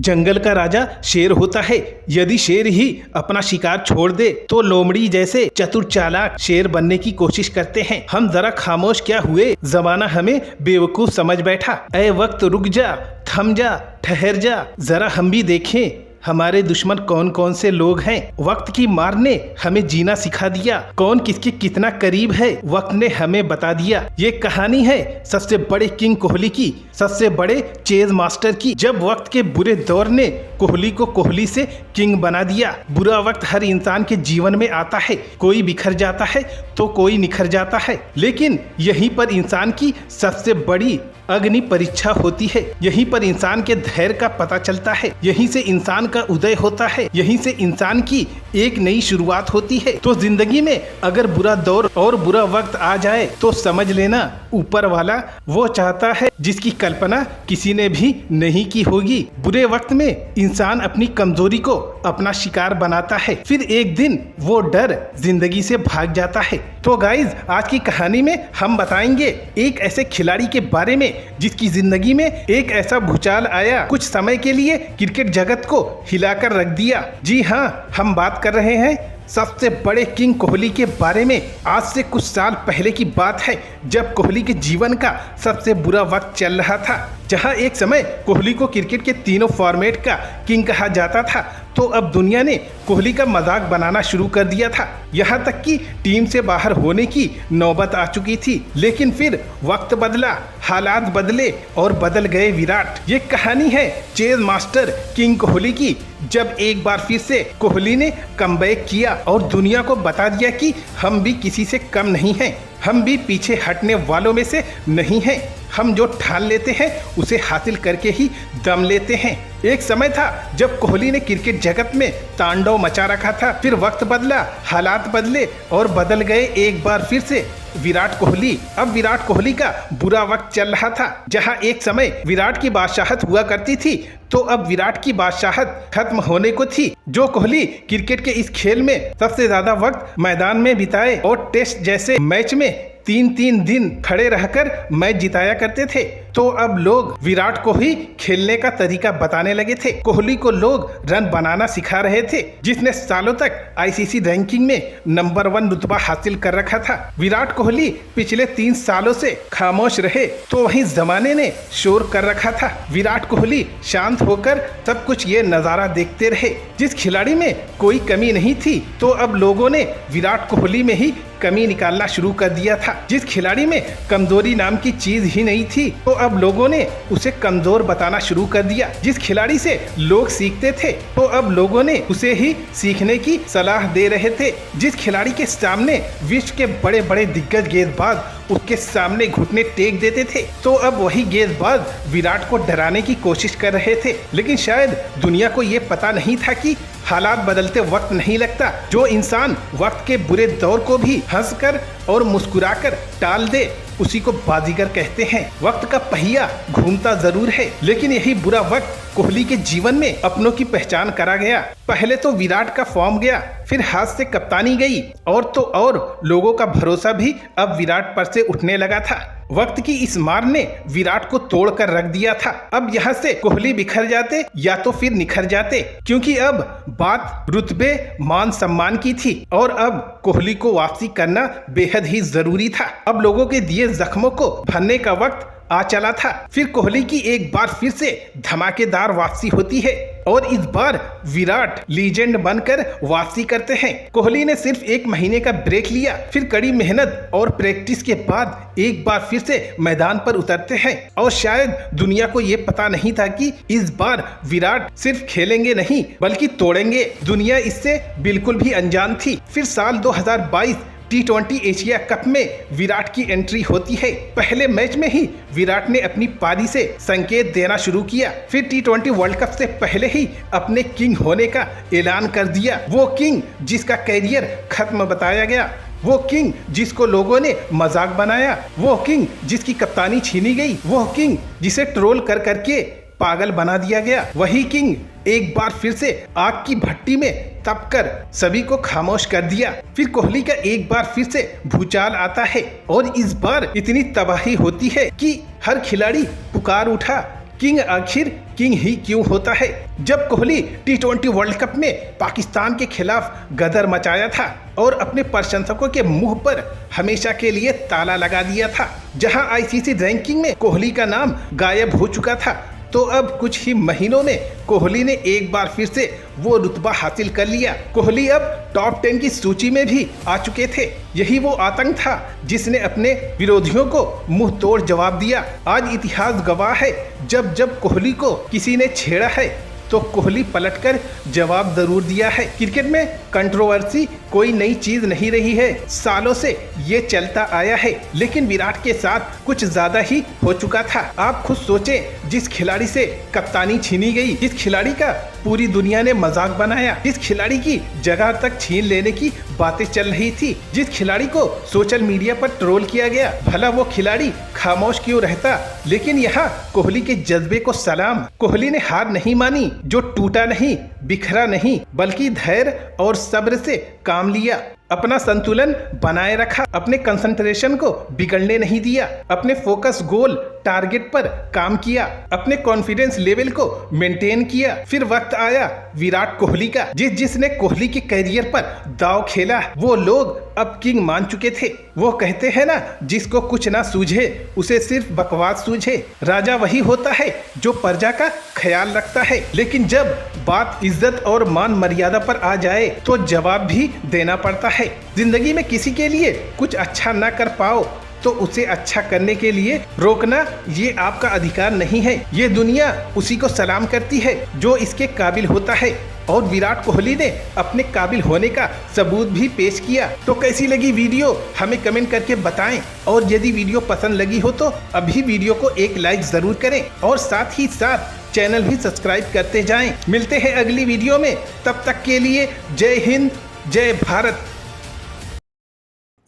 जंगल का राजा शेर होता है। यदि शेर ही अपना शिकार छोड़ दे तो लोमड़ी जैसे चतुर चालाक शेर बनने की कोशिश करते हैं। हम जरा खामोश क्या हुए, जमाना हमें बेवकूफ समझ बैठा। ऐ वक्त रुक जा, थम जा, ठहर जा, जरा हम भी देखें हमारे दुश्मन कौन कौन से लोग हैं। वक्त की मार ने हमें जीना सिखा दिया, कौन किसके कितना करीब है वक्त ने हमें बता दिया। ये कहानी है सबसे बड़े किंग कोहली की, सबसे बड़े चेज मास्टर की। जब वक्त के बुरे दौर ने कोहली को कोहली से किंग बना दिया। बुरा वक्त हर इंसान के जीवन में आता है, कोई बिखर जाता है तो कोई निखर जाता है, लेकिन यहीं पर इंसान की सबसे बड़ी अग्नि परीक्षा होती है। यहीं पर इंसान के धैर्य का पता चलता है, यहीं से इंसान का उदय होता है, यहीं से इंसान की एक नई शुरुआत होती है। तो जिंदगी में अगर बुरा दौर और बुरा वक्त आ जाए तो समझ लेना ऊपर वाला वो चाहता है जिसकी कल्पना किसी ने भी नहीं की होगी। बुरे वक्त में इंसान अपनी कमजोरी को अपना शिकार बनाता है, फिर एक दिन वो डर जिंदगी से भाग जाता है। तो गाइज, आज की कहानी में हम बताएंगे एक ऐसे खिलाड़ी के बारे में जिसकी जिंदगी में एक ऐसा भूचाल आया, कुछ समय के लिए क्रिकेट जगत को हिलाकर रख दिया। जी हाँ, हम बात कर रहे हैं सबसे बड़े किंग कोहली के बारे में। आज से कुछ साल पहले की बात है, जब कोहली के जीवन का सबसे बुरा वक्त चल रहा था। जहां एक समय कोहली को क्रिकेट के तीनों फॉर्मेट का किंग कहा जाता था, तो अब दुनिया ने कोहली का मजाक बनाना शुरू कर दिया था। यहां तक कि टीम से बाहर होने की नौबत आ चुकी थी। लेकिन फिर वक्त बदला, हालात बदले और बदल गए विराट। ये कहानी है चेज मास्टर किंग कोहली की, जब एक बार फिर से कोहली ने कमबैक किया और दुनिया को बता दिया कि हम भी किसी से कम नहीं हैं, हम भी पीछे हटने वालों में से नहीं हैं। हम जो ठान लेते हैं उसे हासिल करके ही दम लेते हैं। एक समय था जब कोहली ने क्रिकेट जगत में तांडव मचा रखा था। फिर वक्त बदला, हालात बदले और बदल गए एक बार फिर से विराट कोहली। अब विराट कोहली का बुरा वक्त चल रहा था। जहां एक समय विराट की बादशाहत हुआ करती थी, तो अब विराट की बादशाहत खत्म होने को थी। जो कोहली क्रिकेट के इस खेल में सबसे ज्यादा वक्त मैदान में बिताए और टेस्ट जैसे मैच में 3-3 दिन खड़े रहकर मैच जिताया करते थे, तो अब लोग विराट को ही खेलने का तरीका बताने लगे थे। कोहली को लोग रन बनाना सिखा रहे थे, जिसने सालों तक आईसीसी रैंकिंग में नंबर 1 रुतबा हासिल कर रखा था। विराट कोहली पिछले 3 सालों से खामोश रहे तो वहीं जमाने ने शोर कर रखा था। विराट कोहली शांत होकर सब कुछ ये नजारा देखते रहे। जिस खिलाड़ी में कोई कमी नहीं थी, तो अब लोगों ने विराट कोहली में ही कमी निकालना शुरू कर दिया था। जिस खिलाड़ी में कमजोरी नाम की चीज ही नहीं थी, तो अब लोगों ने उसे कमजोर बताना शुरू कर दिया। जिस खिलाड़ी से लोग सीखते थे, तो अब लोगों ने उसे ही सीखने की सलाह दे रहे थे। जिस खिलाड़ी के सामने विश्व के बड़े बड़े दिग्गज गेंदबाज उसके सामने घुटने टेक देते थे, तो अब वही गेंदबाज विराट को डराने की कोशिश कर रहे थे। लेकिन शायद दुनिया को ये पता नहीं था कि हालात बदलते वक्त नहीं लगता। जो इंसान वक्त के बुरे दौर को भी हंसकर और मुस्कुराकर टाल दे, उसी को बाजीगर कहते हैं। वक्त का पहिया घूमता जरूर है, लेकिन यही बुरा वक्त कोहली के जीवन में अपनों की पहचान करा गया। पहले तो विराट का फॉर्म गया, फिर हाथ से कप्तानी गई, और तो और लोगों का भरोसा भी अब विराट पर से उठने लगा था। वक्त की इस मार ने विराट को तोड़ कर रख दिया था। अब यहाँ से कोहली बिखर जाते या तो फिर निखर जाते, क्योंकि अब बात रुतबे मान सम्मान की थी और अब कोहली को वापसी करना बेहद ही जरूरी था। अब लोगों के दिए जख्मों को भरने का वक्त आ चला था। फिर कोहली की एक बार फिर से धमाकेदार वापसी होती है और इस बार विराट लीजेंड बनकर वापसी करते हैं। कोहली ने सिर्फ 1 महीने का ब्रेक लिया, फिर कड़ी मेहनत और प्रैक्टिस के बाद एक बार फिर से मैदान पर उतरते हैं। और शायद दुनिया को ये पता नहीं था कि इस बार विराट सिर्फ खेलेंगे नहीं बल्कि तोड़ेंगे। दुनिया इससे बिल्कुल भी अनजान थी। फिर साल 2022 T20 एशिया कप में विराट की एंट्री होती है। पहले मैच में ही विराट ने अपनी पारी से संकेत देना शुरू किया। फिर T20 वर्ल्ड कप से पहले ही अपने किंग होने का ऐलान कर दिया। वो किंग जिसका कैरियर खत्म बताया गया, वो किंग जिसको लोगों ने मजाक बनाया, वो किंग जिसकी कप्तानी छीनी गई, वो किंग जिसे ट्रोल कर करके पागल बना दिया गया, वही किंग एक बार फिर से आग की भट्टी में तपकर सभी को खामोश कर दिया। फिर कोहली का एक बार फिर से भूचाल आता है और इस बार इतनी तबाही होती है कि हर खिलाड़ी पुकार उठा किंग आखिर किंग ही क्यों होता है? जब कोहली T20 वर्ल्ड कप में पाकिस्तान के खिलाफ गदर मचाया था और अपने प्रशंसकों के मुंह पर हमेशा के लिए ताला लगा दिया था, जहां आईसीसी रैंकिंग में कोहली का नाम गायब हो चुका था, तो अब कुछ ही महीनों में कोहली ने एक बार फिर से वो रुतबा हासिल कर लिया। कोहली अब टॉप 10 की सूची में भी आ चुके थे। यही वो आतंक था जिसने अपने विरोधियों को मुंह तोड़ जवाब दिया। आज इतिहास गवाह है, जब जब कोहली को किसी ने छेड़ा है तो कोहली पलटकर जवाब जरूर दिया है। क्रिकेट में कंट्रोवर्सी कोई नई चीज नहीं रही है, सालों से ये चलता आया है, लेकिन विराट के साथ कुछ ज्यादा ही हो चुका था। आप खुद सोचें, जिस खिलाड़ी से कप्तानी छीनी गई, जिस खिलाड़ी का पूरी दुनिया ने मजाक बनाया, जिस खिलाड़ी की जगह तक छीन लेने की बातें चल रही थी, जिस खिलाड़ी को सोशल मीडिया पर ट्रोल किया गया, भला वो खिलाड़ी खामोश क्यों रहता? लेकिन यहाँ कोहली के जज्बे को सलाम। कोहली ने हार नहीं मानी, जो टूटा नहीं, बिखरा नहीं, बल्कि धैर्य और सब्र से काम लिया, अपना संतुलन बनाए रखा, अपने कंसंट्रेशन को बिगड़ने नहीं दिया, अपने फोकस गोल टारगेट पर काम किया, अपने कॉन्फिडेंस लेवल को मेंटेन किया। फिर वक्त आया विराट कोहली का, जिसने कोहली के करियर पर दांव खेला। वो लोग अब किंग मान चुके थे। वो कहते हैं ना, जिसको कुछ ना सूझे उसे सिर्फ बकवास सूझे। राजा वही होता है जो प्रजा का ख्याल रखता है, लेकिन जब बात इज्जत और मान मर्यादा पर आ जाए तो जवाब भी देना पड़ता है। जिंदगी में किसी के लिए कुछ अच्छा ना कर पाओ तो उसे अच्छा करने के लिए रोकना ये आपका अधिकार नहीं है। ये दुनिया उसी को सलाम करती है जो इसके काबिल होता है, और विराट कोहली ने अपने काबिल होने का सबूत भी पेश किया। तो कैसी लगी वीडियो हमें कमेंट करके बताएं, और यदि वीडियो पसंद लगी हो तो अभी वीडियो को एक लाइक जरूर करें, और साथ ही साथ चैनल भी सब्सक्राइब करते जाएं। मिलते हैं अगली वीडियो में, तब तक के लिए जय हिंद, जय भारत।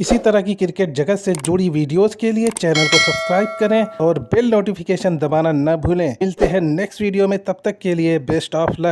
इसी तरह की क्रिकेट जगत से जुड़ी वीडियोस के लिए चैनल को सब्सक्राइब करें और बेल नोटिफिकेशन दबाना न भूलें। मिलते हैं नेक्स्ट वीडियो में, तब तक के लिए बेस्ट ऑफ लक।